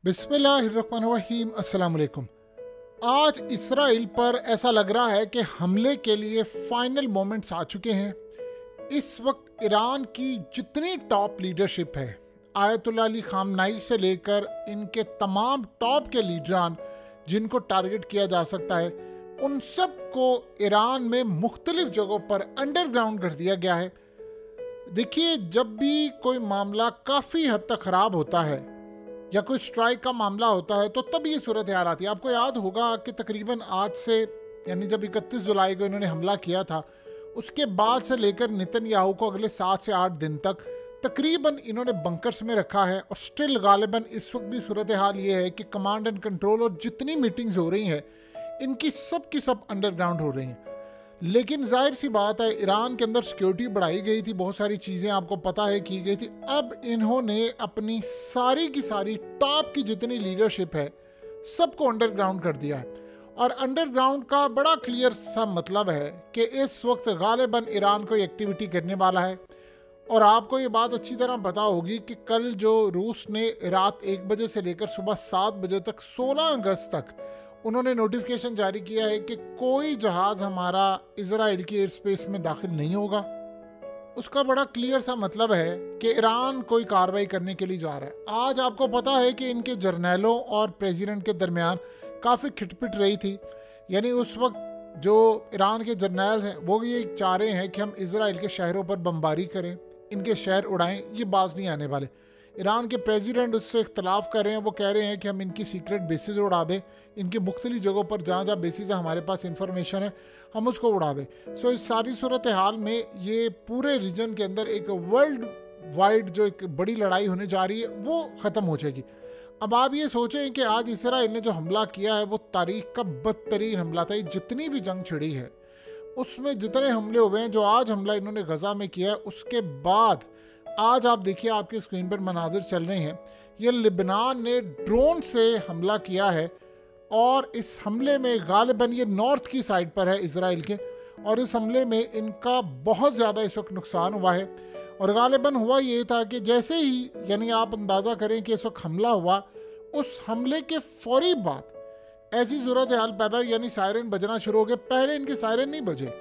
बिस्मिल्लाहिर्रहमानिर्रहीम। अस्सलाम वालेकुम। आज इसराइल पर ऐसा लग रहा है कि हमले के लिए फाइनल मोमेंट्स आ चुके हैं। इस वक्त ईरान की जितनी टॉप लीडरशिप है, आयतुल्लाह अली खामनाई से लेकर इनके तमाम टॉप के लीडरान जिनको टारगेट किया जा सकता है, उन सब को ईरान में मुख्तलिफ जगहों पर अंडरग्राउंड कर दिया गया है। देखिए, जब भी कोई मामला काफ़ी हद तक ख़राब होता है या कोई स्ट्राइक का मामला होता है तो तब ये सूरत हाल आती है। आपको याद होगा कि तकरीबन आज से यानी जब 31 जुलाई को इन्होंने हमला किया था, उसके बाद से लेकर नेतन्याहू को अगले 7 से 8 दिन तक तकरीबन इन्होंने बंकर्स में रखा है। और स्टिल गालिबन इस वक्त भी सूरत हाल ये है कि कमांड एंड कंट्रोल और जितनी मीटिंग्स हो रही हैं इनकी सब अंडरग्राउंड हो रही हैं। लेकिन जाहिर सी बात है, ईरान के अंदर सिक्योरिटी बढ़ाई गई थी, बहुत सारी चीज़ें आपको पता है की गई थी। अब इन्होंने अपनी सारी की सारी टॉप की जितनी लीडरशिप है सबको अंडरग्राउंड कर दिया है। और अंडरग्राउंड का बड़ा क्लियर सा मतलब है कि इस वक्त गालिबन ईरान कोई एक्टिविटी करने वाला है। और आपको ये बात अच्छी तरह पता होगी कि कल जो रूस ने रात 1 बजे से लेकर सुबह 7 बजे तक 16 अगस्त तक उन्होंने नोटिफिकेशन जारी किया है कि कोई जहाज़ हमारा इजराइल की एयर स्पेस में दाखिल नहीं होगा। उसका बड़ा क्लियर सा मतलब है कि ईरान कोई कार्रवाई करने के लिए जा रहा है। आज आपको पता है कि इनके जर्नैलों और प्रेसिडेंट के दरमियान काफ़ी खिटपिट रही थी। यानी उस वक्त जो ईरान के जर्नैल हैं वो ये चाह रहे हैं कि हम इजराइल के शहरों पर बमबारी करें, इनके शहर उड़ाएं, ये बाज नहीं आने वाले। ईरान के प्रेसिडेंट उससे इख्तलाफ कर रहे हैं, वो कह रहे हैं कि हम इनकी सीक्रेट बेसिस उड़ा दें, इनकी मुख्तलिफ जगहों पर जहाँ जहाँ बेसिस है हमारे पास इंफॉर्मेशन है, हम उसको उड़ा दें। सो इस सारी सूरत हाल में ये पूरे रीजन के अंदर एक वर्ल्ड वाइड जो एक बड़ी लड़ाई होने जा रही है वो ख़त्म हो जाएगी। अब आप ये सोचें कि आज इसराइल ने जो हमला किया है वो तारीख का बदतरीन हमला था। जितनी भी जंग छिड़ी है उसमें जितने हमले हुए हैं, जो आज हमला इन्होंने गजा में किया है, उसके बाद आज आप देखिए आपकी स्क्रीन पर मनाजिर चल रहे हैं। ये लिबनान ने ड्रोन से हमला किया है और इस हमले में गालिबन ये नॉर्थ की साइड पर है इजराइल के, और इस हमले में इनका बहुत ज़्यादा इस वक्त नुकसान हुआ है। और गालिबन हुआ ये था कि जैसे ही यानी आप अंदाज़ा करें कि इस वक्त हमला हुआ, उस हमले के फौरी बाद ऐसी सूरत हाल पैदा हुई, यानी सायरन बजना शुरू हो गए। पहले इनके सायरन नहीं बजे,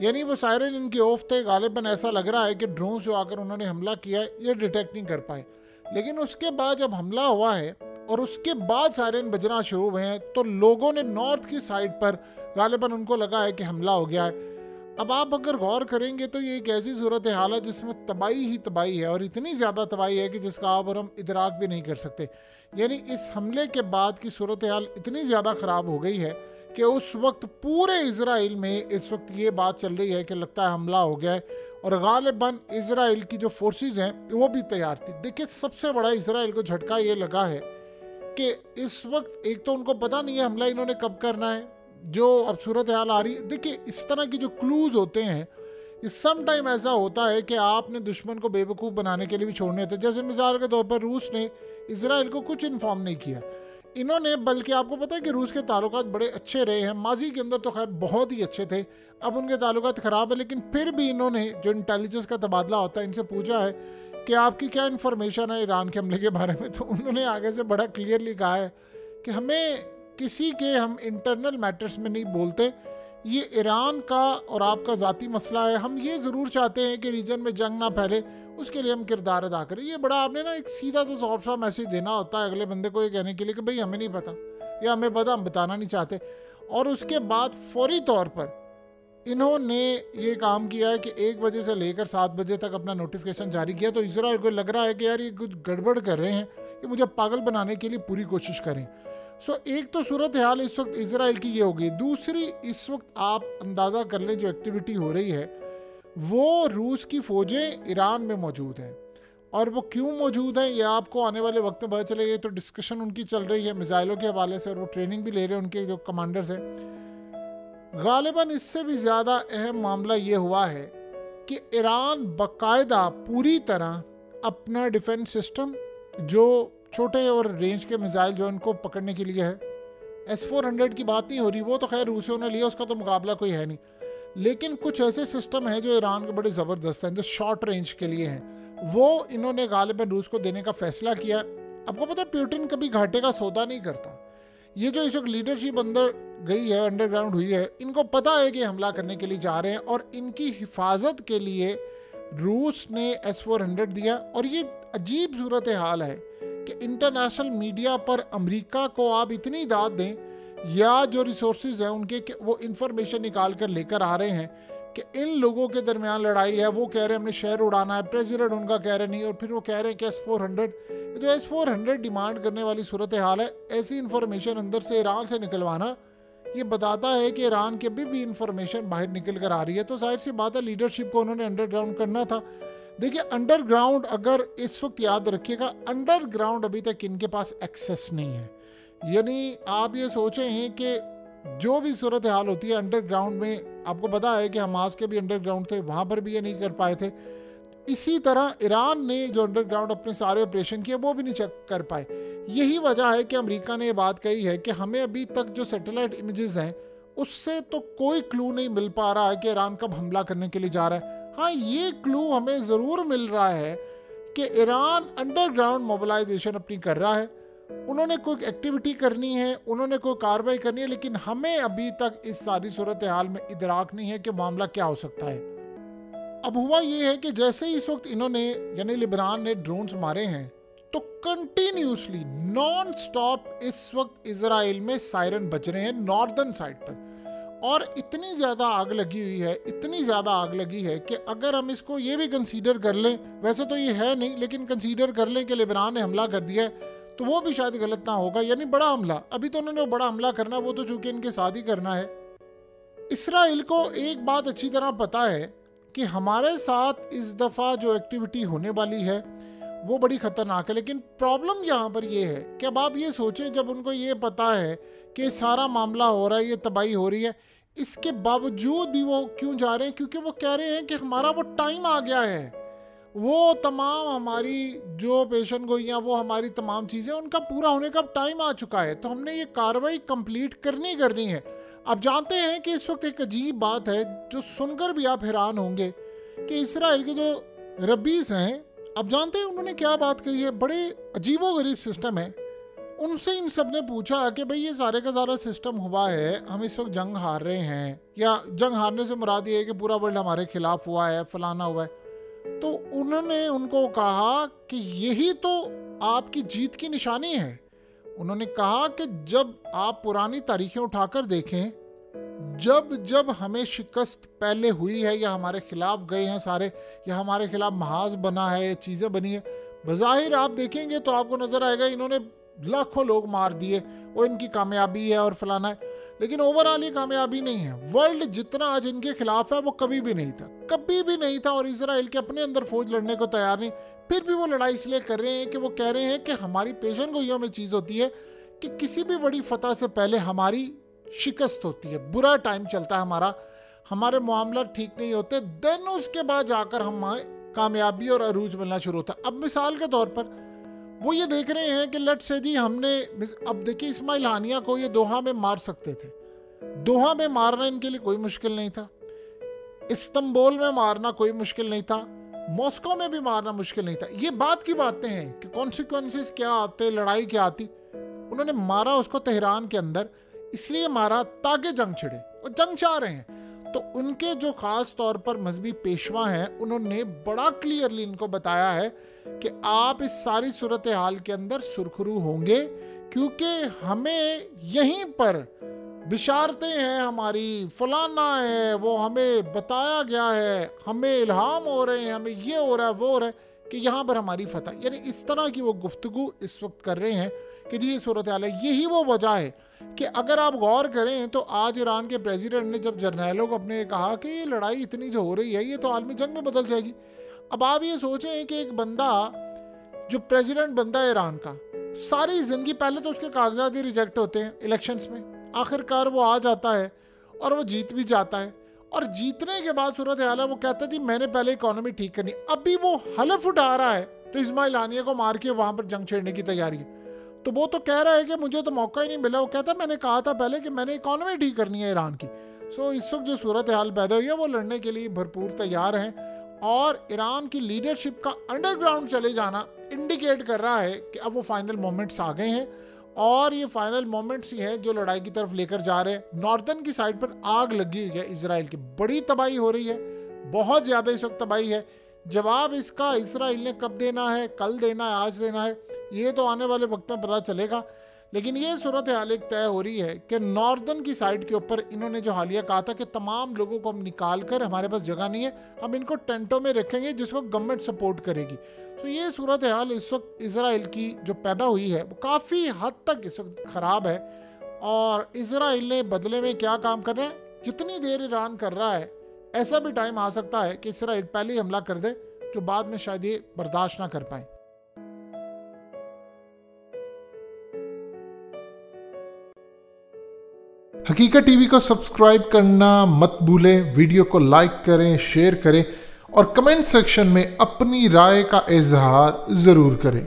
यानी वो सायरन इनके ऑफ थे। गालिबन ऐसा लग रहा है कि ड्रोन जो आकर उन्होंने हमला किया है ये डिटेक्ट नहीं कर पाए। लेकिन उसके बाद जब हमला हुआ है और उसके बाद सायरन बजना शुरू हुए हैं तो लोगों ने नॉर्थ की साइड पर गालिबन उनको लगा है कि हमला हो गया है। अब आप अगर गौर करेंगे तो ये एक ऐसी सूरत हाल है जिसमें तबाही ही तबाही है, और इतनी ज़्यादा तबाही है कि जिसका आप और हम इदराक भी नहीं कर सकते। यानी इस हमले के बाद की सूरत हाल इतनी ज़्यादा ख़राब हो गई है कि उस वक्त पूरे इजराइल में इस वक्त ये बात चल रही है कि लगता है हमला हो गया है। और गालिबन इजराइल की जो फोर्सेस हैं वो भी तैयार थी। देखिए, सबसे बड़ा इजराइल को झटका ये लगा है कि इस वक्त एक तो उनको पता नहीं है हमला इन्होंने कब करना है, जो अब सूरत हाल आ रही है। देखिए, इस तरह की जो क्लूज होते हैं, इस सम टाइम ऐसा होता है कि आपने दुश्मन को बेवकूफ़ बनाने के लिए भी छोड़ने थे। जैसे मिसाल के तौर पर रूस ने इजराइल को कुछ इन्फॉर्म नहीं किया इन्होंने, बल्कि आपको पता है कि रूस के ताल्लुकात बड़े अच्छे रहे हैं। माजी के अंदर तो खैर बहुत ही अच्छे थे, अब उनके ताल्लुकात ख़राब है। लेकिन फिर भी इन्होंने जो इंटेलिजेंस का तबादला होता है इनसे पूछा है कि आपकी क्या इन्फॉर्मेशन है ईरान के हमले के बारे में, तो उन्होंने आगे से बड़ा क्लियरली कहा है कि हमें किसी के हम इंटरनल मैटर्स में नहीं बोलते, ये ईरान का और आपका ज़ाती मसला है। हम ये ज़रूर चाहते हैं कि रीजन में जंग ना फैले, उसके लिए हम किरदार अदा करें। ये बड़ा आपने ना एक सीधा सा सॉफ्ट सा मैसेज देना होता है अगले बंदे को, ये कहने के लिए कि भाई हमें नहीं पता या हमें पता, हम बताना नहीं चाहते। और उसके बाद फौरी तौर पर इन्होंने ये काम किया है कि 1 बजे से लेकर 7 बजे तक अपना नोटिफिकेशन जारी किया। तो इजराइल को लग रहा है कि यार ये कुछ गड़बड़ कर रहे हैं, ये मुझे पागल बनाने के लिए पूरी कोशिश करें। सो एक तो सूरत हाल इस वक्त इजराइल की ये हो गई। दूसरी, इस वक्त आप अंदाज़ा कर लें जो एक्टिविटी हो रही है वो रूस की फ़ौजें ईरान में मौजूद हैं। और वो क्यों मौजूद हैं ये आपको आने वाले वक्त में पता चलेगा। तो डिस्कशन उनकी चल रही है मिसाइलों के हवाले से, और वो ट्रेनिंग भी ले रहे हैं उनके जो कमांडर्स हैं। गालिबन इससे भी ज़्यादा अहम मामला ये हुआ है कि ईरान बाकायदा पूरी तरह अपना डिफेंस सिस्टम, जो छोटे और रेंज के मिसाइल जो उनको पकड़ने के लिए है, S-400 की बात नहीं हो रही, वो तो खैर रूसियों ने लिया, उसका तो मुकाबला कोई है नहीं। लेकिन कुछ ऐसे सिस्टम हैं जो ईरान के बड़े ज़बरदस्त हैं, जो शॉर्ट रेंज के लिए हैं, वो इन्होंने गालिबन रूस को देने का फैसला किया। आपको पता है पुतिन कभी घाटे का सौदा नहीं करता। ये जो इस वक्त लीडरशिप अंदर गई है, अंडरग्राउंड हुई है, इनको पता है कि हमला करने के लिए जा रहे हैं और इनकी हिफाजत के लिए रूस ने S-400 दिया। और ये अजीब सूरत हाल है कि इंटरनेशनल मीडिया पर अमेरिका को आप इतनी दाद दें या जो रिसोर्सेज हैं उनके वो इंफॉर्मेशन निकाल कर लेकर आ रहे हैं कि इन लोगों के दरमियान लड़ाई है, वो कह रहे हैं हमने शहर उड़ाना है, प्रेसिडेंट उनका कह रहे नहीं, और फिर वो कह रहे हैं कि S-400, जो S-400 डिमांड करने वाली सूरत हाल है, ऐसी इंफॉर्मेशन अंदर से ईरान से निकलवाना ये बताता है कि ईरान की अभी भी इंफॉर्मेशन बाहर निकल कर आ रही है। तो जाहिर सी बात है लीडरशिप को उन्होंने अंडरग्राउंड करना था। देखिए अंडरग्राउंड, अगर इस वक्त याद रखिएगा, अंडरग्राउंड अभी तक इनके पास एक्सेस नहीं है। यानी आप ये सोचें हैं कि जो भी सूरत हाल होती है अंडरग्राउंड में, आपको पता है कि हमास के भी अंडरग्राउंड थे, वहाँ पर भी ये नहीं कर पाए थे। इसी तरह ईरान ने जो अंडरग्राउंड अपने सारे ऑपरेशन किए वो भी नहीं चेक कर पाए। यही वजह है कि अमेरिका ने ये बात कही है कि हमें अभी तक जो सैटेलाइट इमेजेस हैं उससे तो कोई क्लू नहीं मिल पा रहा है कि ईरान कब हमला करने के लिए जा रहा है। हाँ, ये क्लू हमें ज़रूर मिल रहा है कि ईरान अंडरग्राउंड मोबिलाइजेशन अपनी कर रहा है, उन्होंने कोई एक्टिविटी करनी है, उन्होंने कोई कार्रवाई करनी है, लेकिन हमें अभी तक इस सारी सूरत हाल में इदराक नहीं है कि मामला क्या हो सकता है। अब हुआ ये है कि जैसे इस वक्त इन्होंने यानी लिबनान ने ड्रोन्स मारे हैं तो कंटिन्यूसली नॉन स्टॉप इस वक्त इजराइल में सायरन बज रहे हैं नॉर्दर्न साइड पर, और इतनी ज़्यादा आग लगी हुई है, इतनी ज़्यादा आग लगी है कि अगर हम इसको ये भी कंसीडर कर लें, वैसे तो ये है नहीं लेकिन कंसीडर कर लें कि लिबनान ने हमला कर दिया है तो वो भी शायद गलत ना होगा। यानी बड़ा हमला, अभी तो उन्होंने बड़ा हमला करना, वो तो चूंकि इनके साथ ही करना है। इसराइल को एक बात अच्छी तरह पता है कि हमारे साथ इस दफ़ा जो एक्टिविटी होने वाली है वो बड़ी ख़तरनाक है, लेकिन प्रॉब्लम यहाँ पर ये है कि अब आप ये सोचें, जब उनको ये पता है कि सारा मामला हो रहा है, ये तबाही हो रही है, इसके बावजूद भी वो क्यों जा रहे हैं? क्योंकि वो कह रहे हैं कि हमारा वो टाइम आ गया है, वो तमाम हमारी जो पेशन गोइयाँ, वो हमारी तमाम चीज़ें, उनका पूरा होने का टाइम आ चुका है, तो हमने ये कार्रवाई कंप्लीट करनी है। आप जानते हैं कि इस वक्त एक अजीब बात है जो सुनकर भी आप हैरान होंगे कि इसराइल के जो रब्बीस हैं, आप जानते हैं उन्होंने क्या बात कही है? बड़े अजीबोगरीब सिस्टम है। उनसे इन सब ने पूछा कि भाई ये सारे का सारा सिस्टम हुआ है, हम इस वक्त जंग हार रहे हैं, या जंग हारने से मुराद ये है कि पूरा वर्ल्ड हमारे खिलाफ हुआ है, फलाना हुआ है। तो उन्होंने उनको कहा कि यही तो आपकी जीत की निशानी है। उन्होंने कहा कि जब आप पुरानी तारीखें उठाकर देखें, जब हमें शिकस्त पहले हुई है या हमारे खिलाफ गए हैं सारे, या हमारे खिलाफ महाज बना है, चीज़ें बनी है, बज़ाहिर आप देखेंगे तो आपको नज़र आएगा इन्होंने लाखों लोग मार दिए, वो इनकी कामयाबी है और फलाना है, लेकिन ओवरऑल ये कामयाबी नहीं है। वर्ल्ड जितना आज इनके खिलाफ है वो कभी भी नहीं था, कभी भी नहीं था। और इसराइल के अपने अंदर फौज लड़ने को तैयार नहीं, फिर भी वो लड़ाई इसलिए कर रहे हैं कि वो कह रहे हैं कि हमारी पेशन गोइयों में चीज़ होती है कि किसी भी बड़ी फतह से पहले हमारी शिकस्त होती है, बुरा टाइम चलता है हमारा, हमारे मामला ठीक नहीं होते, देन उसके बाद जाकर हमें कामयाबी और अरूज मिलना शुरू होता है। अब मिसाल के तौर पर वो ये देख रहे हैं कि लेट्स से जी हमने, अब देखिए इस्माइल हानिया को ये दोहा में मार सकते थे, दोहा में मारना इनके लिए कोई मुश्किल नहीं था, इस्तांबुल में मारना कोई मुश्किल नहीं था, मॉस्को में भी मारना मुश्किल नहीं था। ये बात की बातें हैं कि कॉन्सिक्वेंसेस क्या आते, लड़ाई क्या आती। उन्होंने मारा उसको तेहरान के अंदर, इसलिए मारा ताकि जंग छिड़े, और जंग चाह रहे हैं। तो उनके जो ख़ास तौर पर मजहबी पेशवा हैं, उन्होंने बड़ा क्लियरली इनको बताया है कि आप इस सारी सूरत हाल के अंदर सुरखरू होंगे, क्योंकि हमें यहीं पर बिशारतें हैं, हमारी फलाना है, वो हमें बताया गया है, हमें इल्हाम हो रहे हैं, हमें ये हो रहा है, वो हो रहा है कि यहाँ पर हमारी फतह, यानी इस तरह की वो गुफ्तगू इस वक्त कर रहे हैं कि जी ये सूरत हाल है। यही वो वजह है कि अगर आप गौर करें तो आज ईरान के प्रेसिडेंट ने जब जर्नैलों को अपने कहा कि ये लड़ाई इतनी जो हो रही है ये तो आलमी जंग में बदल जाएगी। अब आप ये सोचें कि एक बंदा जो प्रेसिडेंट बनता है ईरान का, सारी ज़िंदगी पहले तो उसके कागजात ही रिजेक्ट होते हैं इलेक्शंस में, आखिरकार वो आ जाता है और वो जीत भी जाता है, और जीतने के बाद सूरत हाल है वो कहता है जी मैंने पहले इकोनॉमी ठीक करनी। अभी वो हलफ उठा रहा है तो इस्माइल हानिया को मार के वहाँ पर जंग छेड़ने की तैयारी है। तो वो तो कह रहा है कि मुझे तो मौका ही नहीं मिला, वो कहता है मैंने कहा था पहले कि मैंने इकोनॉमी ठीक करनी है ईरान की। सो इस वक्त जो सूरत हाल पैदा हुई है वो लड़ने के लिए भरपूर तैयार हैं, और ईरान की लीडरशिप का अंडरग्राउंड चले जाना इंडिकेट कर रहा है कि अब वो फाइनल मोमेंट्स आ गए हैं और ये फाइनल मोमेंट्स ही हैं जो लड़ाई की तरफ लेकर जा रहे हैं। नॉर्दर्न की साइड पर आग लगी हुई है इजराइल की, बड़ी तबाही हो रही है, बहुत ज़्यादा इस वक्त तबाही है। जवाब इसका इजराइल ने कब देना है, कल देना है, आज देना है, ये तो आने वाले वक्त में पता चलेगा। लेकिन ये सूरत हाल एक तय हो रही है कि नॉर्दर्न की साइड के ऊपर इन्होंने जो हालिया कहा था कि तमाम लोगों को हम निकाल कर, हमारे पास जगह नहीं है, हम इनको टेंटों में रखेंगे जिसको गवर्नमेंट सपोर्ट करेगी। तो ये सूरत हाल इस वक्त इजराइल की जो पैदा हुई है वो काफ़ी हद तक इस वक्त ख़राब है। और इजराइल ने बदले में क्या काम कर रहे हैं, जितनी देर ईरान कर रहा है ऐसा भी टाइम आ सकता है कि इजराइल पहले ही हमला कर दे, जो बाद में शायद ये बर्दाश्त ना कर पाए। हकीकत टीवी को सब्सक्राइब करना मत भूलें, वीडियो को लाइक करें, शेयर करें और कमेंट सेक्शन में अपनी राय का इजहार ज़रूर करें।